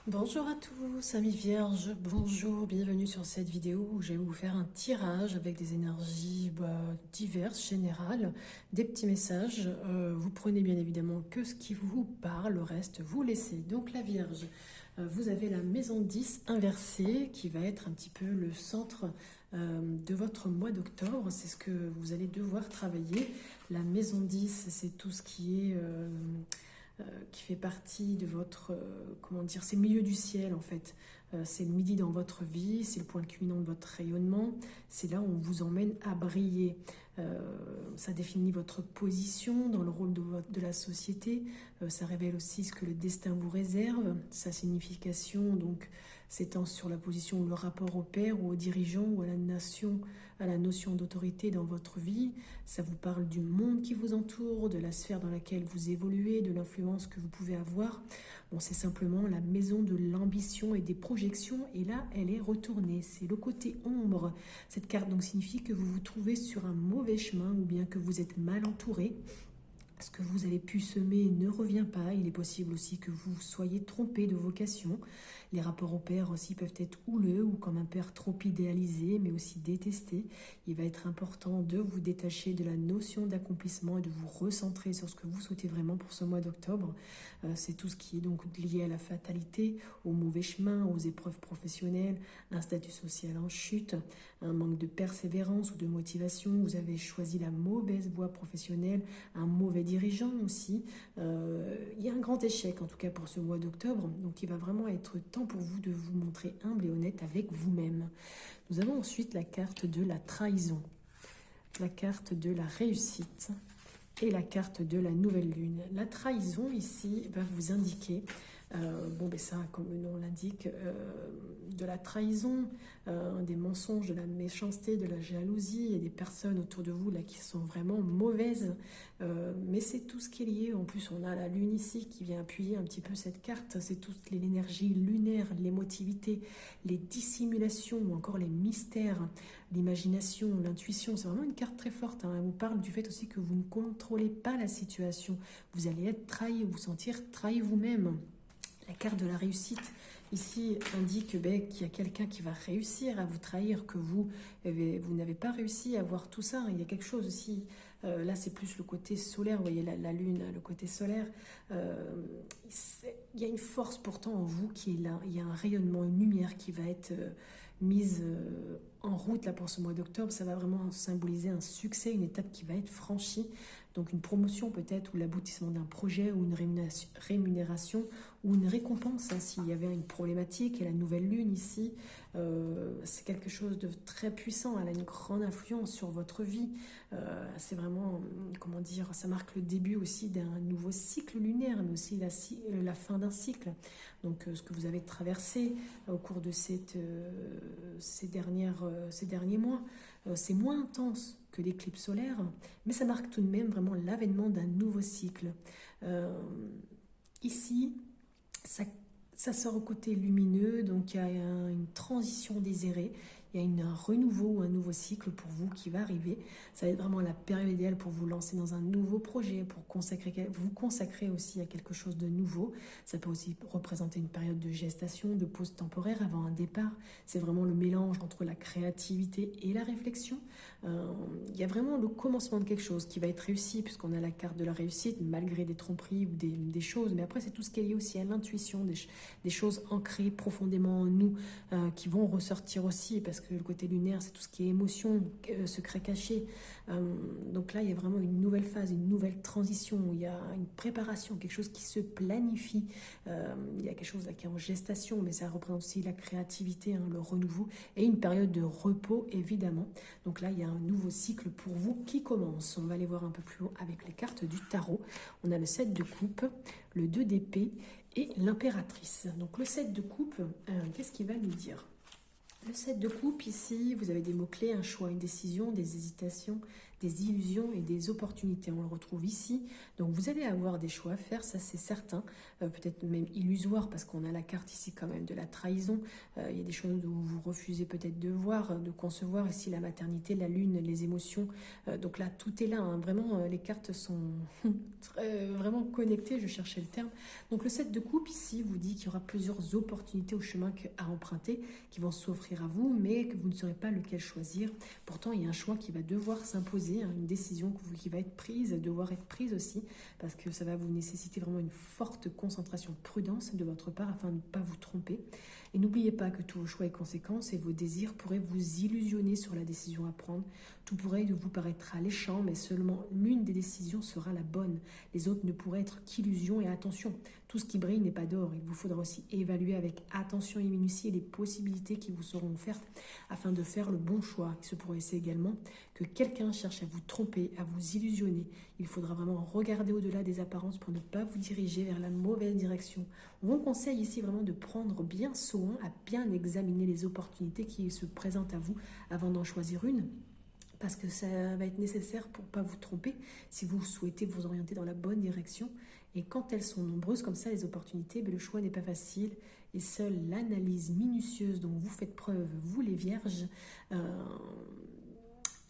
Bonjour à tous, amis vierges, bonjour, bienvenue sur cette vidéo où je vais vous faire un tirage avec des énergies diverses, générales, des petits messages. Vous prenez bien évidemment que ce qui vous parle, le reste vous laissez. Donc la Vierge, vous avez la maison 10 inversée qui va être un petit peu le centre de votre mois d'octobre. C'est ce que vous allez devoir travailler. La maison 10, c'est tout ce qui fait partie de votre, comment dire, c'est le milieu du ciel en fait. C'est le midi dans votre vie, c'est le point culminant de votre rayonnement, c'est là où on vous emmène à briller. Ça définit votre position dans le rôle de la société, ça révèle aussi ce que le destin vous réserve, sa signification donc s'étend sur la position ou le rapport au père ou aux dirigeants ou à la nation, à la notion d'autorité dans votre vie. Ça vous parle du monde qui vous entoure, de la sphère dans laquelle vous évoluez, de l'influence que vous pouvez avoir. Bon, c'est simplement la maison de l'ambition et des projections, et là, elle est retournée. C'est le côté ombre. Cette carte donc signifie que vous vous trouvez sur un mauvais chemin ou bien que vous êtes mal entouré. Ce que vous avez pu semer ne revient pas. Il est possible aussi que vous soyez trompé de vocation. Les rapports au père aussi peuvent être houleux ou comme un père trop idéalisé, mais aussi détesté. Il va être important de vous détacher de la notion d'accomplissement et de vous recentrer sur ce que vous souhaitez vraiment pour ce mois d'octobre. C'est tout ce qui est donc lié à la fatalité, au mauvais chemin, aux épreuves professionnelles, un statut social en chute, un manque de persévérance ou de motivation. Vous avez choisi la mauvaise voie professionnelle, un mauvais dirigeant aussi. Il y a un grand échec en tout cas pour ce mois d'octobre, donc il va vraiment être temps pour vous de vous montrer humble et honnête avec vous-même. Nous avons ensuite la carte de la trahison, la carte de la réussite et la carte de la nouvelle lune. La trahison ici va vous indiquer, bon ben ça comme le nom l'indique, de la trahison, des mensonges, de la méchanceté, de la jalousie. Il y a des personnes autour de vous là qui sont vraiment mauvaises, mais c'est tout ce qui est lié. En plus on a la lune ici qui vient appuyer un petit peu cette carte. C'est toute l'énergie lunaire, l'émotivité, les dissimulations ou encore les mystères, l'imagination, l'intuition. C'est vraiment une carte très forte, hein. Elle vous parle du fait aussi que vous ne contrôlez pas la situation. Vous allez être trahi, vous sentir trahi vous-même. La carte de la réussite ici indique qu'il y a quelqu'un qui va réussir à vous trahir, que vous n'avez pas réussi à voir tout ça. Il y a quelque chose aussi, là c'est plus le côté solaire, vous voyez la lune, le côté solaire. Il y a une force pourtant en vous qui est là, il y a un rayonnement, une lumière qui va être mise en route là pour ce mois d'octobre. Ça va vraiment symboliser un succès, une étape qui va être franchie. Donc une promotion peut-être, ou l'aboutissement d'un projet, ou une rémunération, ou une récompense, hein, s'il y avait une problématique. Et la nouvelle lune ici, c'est quelque chose de très puissant. Elle a une grande influence sur votre vie. C'est vraiment, comment dire, ça marque le début aussi d'un nouveau cycle lunaire, mais aussi la fin d'un cycle. Donc ce que vous avez traversé au cours de ces derniers mois, c'est moins intense que l'éclipse solaire, mais ça marque tout de même vraiment l'avènement d'un nouveau cycle. Ici, ça sort au côté lumineux, donc il y a une transition désirée, il y a un renouveau, un nouveau cycle pour vous qui va arriver. Ça va être vraiment la période idéale pour vous lancer dans un nouveau projet, pour vous consacrer aussi à quelque chose de nouveau. Ça peut aussi représenter une période de gestation, de pause temporaire avant un départ. C'est vraiment le mélange entre la créativité et la réflexion. Il y a vraiment le commencement de quelque chose qui va être réussi, puisqu'on a la carte de la réussite, malgré des tromperies ou des choses. Mais après, c'est tout ce qui est lié aussi à l'intuition, des choses ancrées profondément en nous, qui vont ressortir aussi, parce que le côté lunaire, c'est tout ce qui est émotion, secret caché. Donc là, il y a vraiment une nouvelle phase, une nouvelle transition, il y a une préparation, quelque chose qui se planifie. Il y a quelque chose là qui est en gestation, mais ça représente aussi la créativité, hein, le renouveau, et une période de repos, évidemment. Donc là, il y a un nouveau cycle pour vous qui commence. On va aller voir un peu plus haut avec les cartes du tarot. On a le 7 de coupe, le 2 d'épée et l'impératrice. Donc le 7 de coupe, qu'est-ce qu'il va nous dire ? Le 7 de coupe, ici, vous avez des mots-clés, un choix, une décision, des hésitations, des illusions et des opportunités. On le retrouve ici. Donc vous allez avoir des choix à faire, ça c'est certain. Peut-être même illusoire parce qu'on a la carte ici quand même de la trahison. Il y a des choses où vous refusez peut-être de voir, de concevoir. Ici la maternité, la lune, les émotions. Donc là tout est là. Hein. Vraiment les cartes sont vraiment connectées. Je cherchais le terme. Donc le 7 de coupe ici vous dit qu'il y aura plusieurs opportunités au chemin à emprunter qui vont s'offrir à vous, mais que vous ne saurez pas lequel choisir. Pourtant, il y a un choix qui va devoir s'imposer, hein, une décision qui va être prise, devoir être prise aussi, parce que ça va vous nécessiter vraiment une forte concentration, prudence de votre part afin de ne pas vous tromper. Et n'oubliez pas que tous vos choix et conséquences et vos désirs pourraient vous illusionner sur la décision à prendre. Tout pourrait vous paraître alléchant, mais seulement l'une des décisions sera la bonne. Les autres ne pourraient être qu'illusions. Et attention, tout ce qui brille n'est pas d'or. Il vous faudra aussi évaluer avec attention et minutie les possibilités qui vous seront offertes afin de faire le bon choix. Il se pourrait également que quelqu'un cherche à vous tromper, à vous illusionner. Il faudra vraiment regarder au-delà des apparences pour ne pas vous diriger vers la mauvaise direction. On vous conseille ici vraiment de prendre bien soin à bien examiner les opportunités qui se présentent à vous avant d'en choisir une, parce que ça va être nécessaire pour ne pas vous tromper si vous souhaitez vous orienter dans la bonne direction. Et quand elles sont nombreuses comme ça, les opportunités, le choix n'est pas facile. Et seule l'analyse minutieuse dont vous faites preuve, vous les vierges,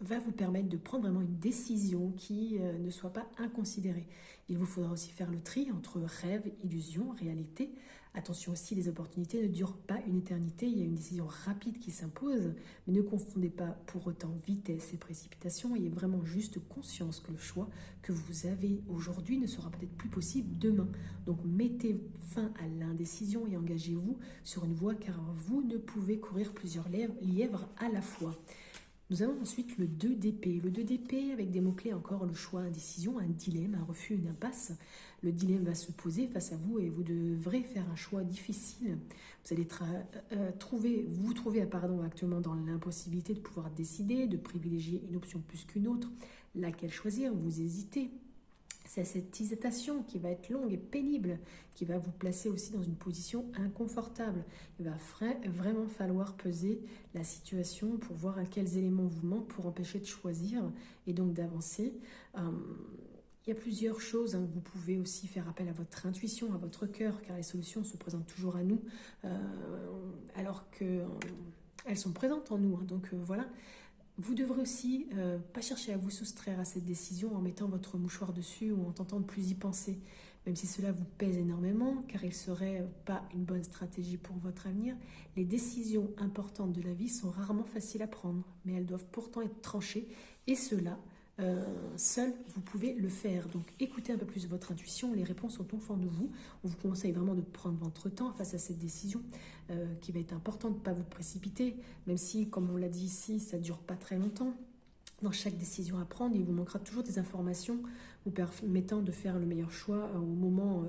va vous permettre de prendre vraiment une décision qui ne soit pas inconsidérée. Il vous faudra aussi faire le tri entre rêve, illusion, réalité. Attention aussi, les opportunités ne durent pas une éternité. Il y a une décision rapide qui s'impose, mais ne confondez pas pour autant vitesse et précipitation. Ayez vraiment juste conscience que le choix que vous avez aujourd'hui ne sera peut-être plus possible demain. Donc mettez fin à l'indécision et engagez-vous sur une voie, car vous ne pouvez courir plusieurs lièvres à la fois. Nous avons ensuite le 2 d'épée. Le 2 d'épée avec des mots-clés encore, le choix, indécision, un dilemme, un refus, une impasse. Le dilemme va se poser face à vous et vous devrez faire un choix difficile. Vous allez vous trouver actuellement dans l'impossibilité de pouvoir décider, de privilégier une option plus qu'une autre. Laquelle choisir? Vous hésitez. C'est cette hésitation qui va être longue et pénible, qui va vous placer aussi dans une position inconfortable. Il va vraiment falloir peser la situation pour voir à quels éléments vous manquent pour empêcher de choisir et donc d'avancer. Il y a plusieurs choses, hein. Vous pouvez aussi faire appel à votre intuition, à votre cœur, car les solutions se présentent toujours à nous, alors qu'elles sont présentes en nous. Hein. Donc voilà. Vous devrez aussi pas chercher à vous soustraire à cette décision en mettant votre mouchoir dessus ou en tentant de plus y penser, même si cela vous pèse énormément, car il ne serait pas une bonne stratégie pour votre avenir. Les décisions importantes de la vie sont rarement faciles à prendre, mais elles doivent pourtant être tranchées, et cela, seul, vous pouvez le faire. Donc écoutez un peu plus votre intuition, les réponses sont au fond de vous. On vous conseille vraiment de prendre votre temps face à cette décision qui va être importante, de ne pas vous précipiter, même si, comme on l'a dit ici, ça ne dure pas très longtemps. Dans chaque décision à prendre, il vous manquera toujours des informations vous permettant de faire le meilleur choix au moment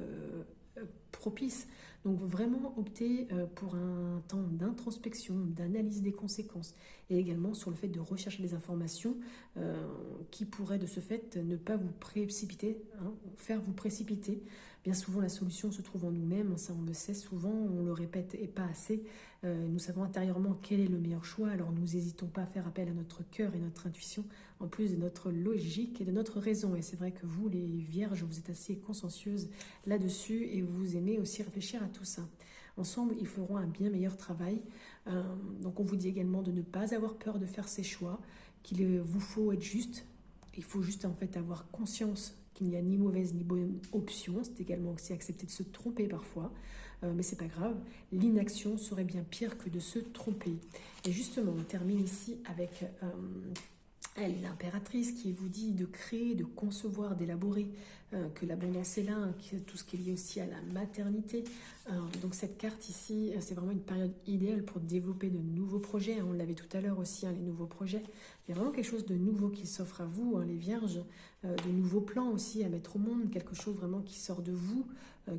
propice. Donc vraiment optez pour un temps d'introspection, d'analyse des conséquences et également sur le fait de rechercher des informations qui pourraient de ce fait ne pas vous précipiter, hein, faire vous précipiter. Bien souvent la solution se trouve en nous-mêmes, ça on le sait souvent, on le répète et pas assez. Nous savons intérieurement quel est le meilleur choix, alors nous n'hésitons pas à faire appel à notre cœur et notre intuition en plus de notre logique et de notre raison. Et c'est vrai que vous les vierges, vous êtes assez consciencieuses là-dessus et vous aimez aussi réfléchir à tout ça. Ensemble, ils feront un bien meilleur travail. Donc on vous dit également de ne pas avoir peur de faire ses choix, qu'il vous faut être juste. Il faut juste en fait avoir conscience qu'il n'y a ni mauvaise ni bonne option. C'est également aussi accepter de se tromper parfois, mais c'est pas grave. L'inaction serait bien pire que de se tromper. Et justement, on termine ici avec elle, l'impératrice, qui vous dit de créer, de concevoir, d'élaborer, que l'abondance est là, hein, tout ce qui est lié aussi à la maternité. Donc cette carte ici, c'est vraiment une période idéale pour développer de nouveaux projets. Hein, on l'avait tout à l'heure aussi, hein, les nouveaux projets. Il y a vraiment quelque chose de nouveau qui s'offre à vous, hein, les vierges, de nouveaux plans aussi à mettre au monde, quelque chose vraiment qui sort de vous,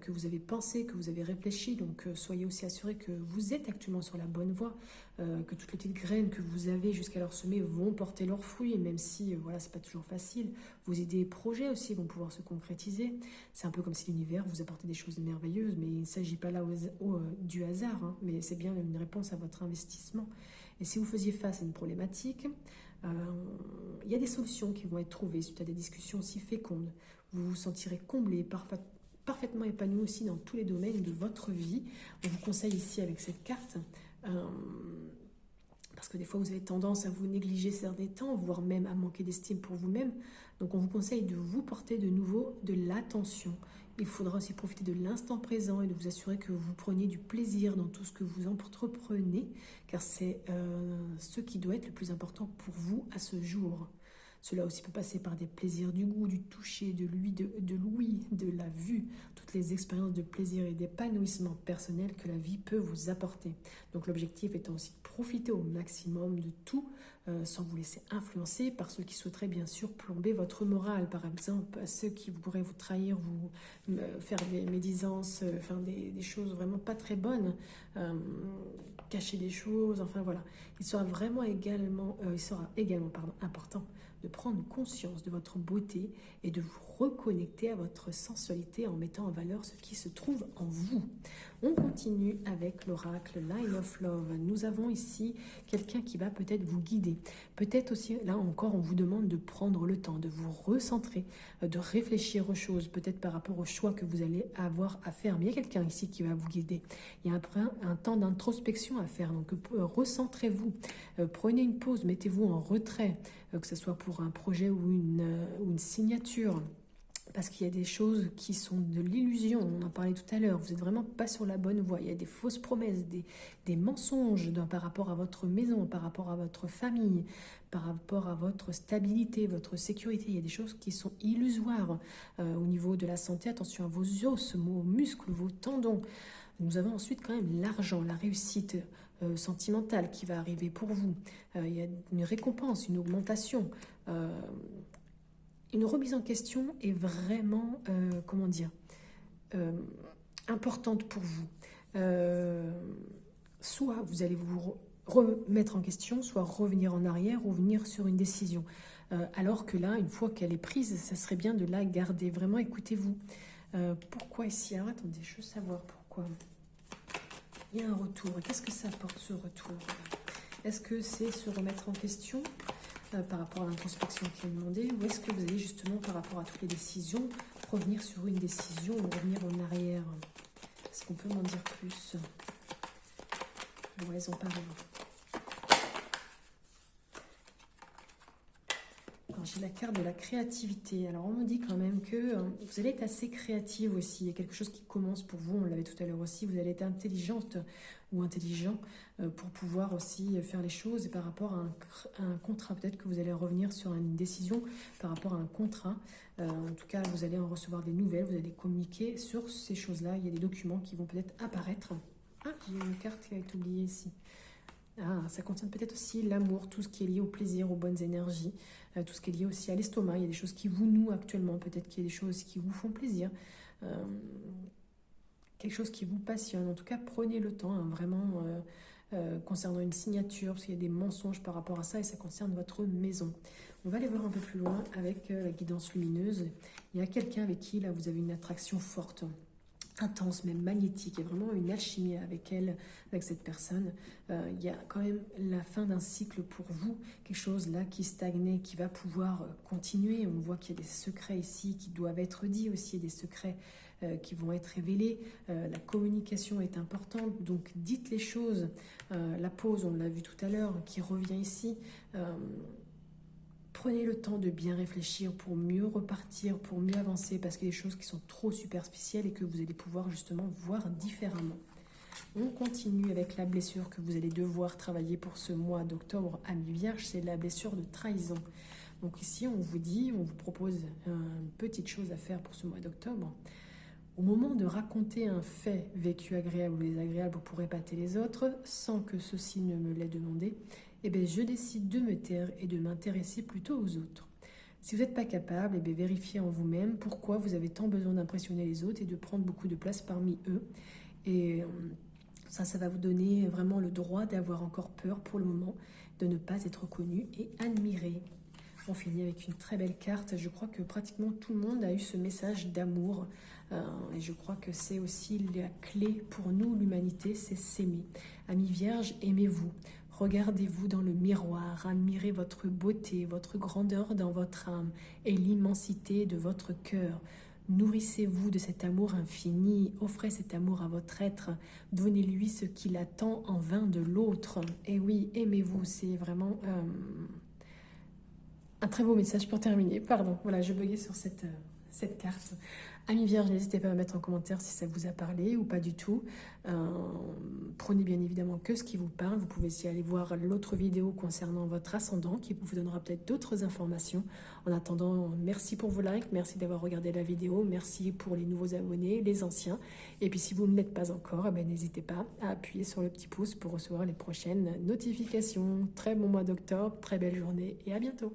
que vous avez pensé, que vous avez réfléchi. Donc soyez aussi assurés que vous êtes actuellement sur la bonne voie, que toutes les petites graines que vous avez jusqu'alors semées vont porter leurs fruits, et même si voilà, c'est pas toujours facile, vos idées et projets aussi vont pouvoir se concrétiser. C'est un peu comme si l'univers vous apportait des choses merveilleuses, mais il ne s'agit pas là du hasard, hein, mais c'est bien une réponse à votre investissement. Et si vous faisiez face à une problématique, Il y a des solutions qui vont être trouvées suite à des discussions aussi fécondes. Vous vous sentirez comblé, parfaitement épanoui aussi dans tous les domaines de votre vie. On vous conseille ici avec cette carte, parce que des fois vous avez tendance à vous négliger certains temps, voire même à manquer d'estime pour vous-même. Donc on vous conseille de vous porter de nouveau de l'attention. Il faudra aussi profiter de l'instant présent et de vous assurer que vous preniez du plaisir dans tout ce que vous entreprenez, car c'est ce qui doit être le plus important pour vous à ce jour. Cela aussi peut passer par des plaisirs du goût, du toucher, de l'ouïe, de la vue, toutes les expériences de plaisir et d'épanouissement personnel que la vie peut vous apporter. Donc l'objectif étant aussi de profiter au maximum de tout, sans vous laisser influencer par ceux qui souhaiteraient bien sûr plomber votre morale, par exemple, ceux qui pourraient vous trahir, vous faire des médisances, faire des choses vraiment pas très bonnes, cacher des choses, enfin voilà. Il sera également important de prendre conscience de votre beauté et de vous reconnecter à votre sensualité en mettant en valeur ce qui se trouve en vous. On continue avec l'oracle Line of Love. Nous avons ici quelqu'un qui va peut-être vous guider. Peut-être aussi, là encore, on vous demande de prendre le temps, de vous recentrer, de réfléchir aux choses, peut-être par rapport au choix que vous allez avoir à faire. Mais il y a quelqu'un ici qui va vous guider. Il y a un temps d'introspection à faire. Donc, recentrez-vous, prenez une pause, mettez-vous en retrait, que ce soit pour un projet ou une signature. Parce qu'il y a des choses qui sont de l'illusion, on en parlait tout à l'heure, vous n'êtes vraiment pas sur la bonne voie. Il y a des fausses promesses, des mensonges par rapport à votre maison, par rapport à votre famille, par rapport à votre stabilité, votre sécurité. Il y a des choses qui sont illusoires au niveau de la santé. Attention à vos os, vos muscles, vos tendons. Nous avons ensuite quand même l'argent, la réussite sentimentale qui va arriver pour vous. Il y a une récompense, une augmentation. Une remise en question est vraiment, importante pour vous. Soit vous allez vous remettre en question, soit revenir en arrière ou venir sur une décision. Alors que là, une fois qu'elle est prise, ça serait bien de la garder. Vraiment, écoutez-vous. Pourquoi ici? Alors, attendez, je veux savoir pourquoi. Il y a un retour. Qu'est-ce que ça apporte, ce retour? Est-ce que c'est se remettre en question par rapport à l'introspection qui est demandée, ou est-ce que vous allez justement, par rapport à toutes les décisions, revenir sur une décision ou revenir en arrière? Est-ce qu'on peut m'en dire plus? Bon, elles ont parlé. J'ai la carte de la créativité. Alors, on me dit quand même que vous allez être assez créative aussi. Il y a quelque chose qui commence pour vous, on l'avait tout à l'heure aussi. Vous allez être intelligente ou intelligent pour pouvoir aussi faire les choses. Et par rapport à un contrat, peut-être que vous allez revenir sur une décision par rapport à un contrat. En tout cas, vous allez en recevoir des nouvelles, vous allez communiquer sur ces choses-là. Il y a des documents qui vont peut-être apparaître. Ah, j'ai une carte qui a été oubliée ici. Ah, ça concerne peut-être aussi l'amour, tout ce qui est lié au plaisir, aux bonnes énergies, tout ce qui est lié aussi à l'estomac. Il y a des choses qui vous nouent actuellement, peut-être qu'il y a des choses qui vous font plaisir, quelque chose qui vous passionne. En tout cas, prenez le temps, vraiment, concernant une signature, parce qu'il y a des mensonges par rapport à ça, et ça concerne votre maison. On va aller voir un peu plus loin avec la guidance lumineuse. Il y a quelqu'un avec qui, là, vous avez une attraction forte, intense, même magnétique. Il y a vraiment une alchimie avec elle, avec cette personne. Il y a quand même la fin d'un cycle pour vous, quelque chose là qui stagnait, qui va pouvoir continuer. On voit qu'il y a des secrets ici qui doivent être dits aussi, il y a des secrets qui vont être révélés. La communication est importante, donc dites les choses. La pause, on l'a vu tout à l'heure, qui revient ici. Prenez le temps de bien réfléchir pour mieux repartir, pour mieux avancer, parce qu'il y a des choses qui sont trop superficielles et que vous allez pouvoir justement voir différemment. On continue avec la blessure que vous allez devoir travailler pour ce mois d'octobre à mi-vierge, c'est la blessure de trahison. Donc ici, on vous propose une petite chose à faire pour ce mois d'octobre. Au moment de raconter un fait vécu agréable ou désagréable pour épater les autres, sans que ceux-ci ne me l'aient demandé, eh bien, je décide de me taire et de m'intéresser plutôt aux autres. Si vous n'êtes pas capable, eh bien, vérifiez en vous-même pourquoi vous avez tant besoin d'impressionner les autres et de prendre beaucoup de place parmi eux. Et ça va vous donner vraiment le droit d'avoir encore peur pour le moment, de ne pas être connu et admiré. On finit avec une très belle carte. Je crois que pratiquement tout le monde a eu ce message d'amour. Et je crois que c'est aussi la clé pour nous, l'humanité, c'est s'aimer. Amis vierges, aimez-vous. Regardez-vous dans le miroir, admirez votre beauté, votre grandeur dans votre âme et l'immensité de votre cœur. Nourrissez-vous de cet amour infini, offrez cet amour à votre être, donnez-lui ce qu'il attend en vain de l'autre. Et oui, aimez-vous, c'est vraiment un très beau message pour terminer. Pardon, voilà, je buguais sur cette carte. Amis vierges, n'hésitez pas à mettre en commentaire si ça vous a parlé ou pas du tout. Prenez bien évidemment que ce qui vous parle. Vous pouvez aussi aller voir l'autre vidéo concernant votre ascendant qui vous donnera peut-être d'autres informations. En attendant, merci pour vos likes, merci d'avoir regardé la vidéo, merci pour les nouveaux abonnés, les anciens. Et puis si vous ne l'êtes pas encore, eh ben, n'hésitez pas à appuyer sur le petit pouce pour recevoir les prochaines notifications. Très bon mois d'octobre, très belle journée et à bientôt.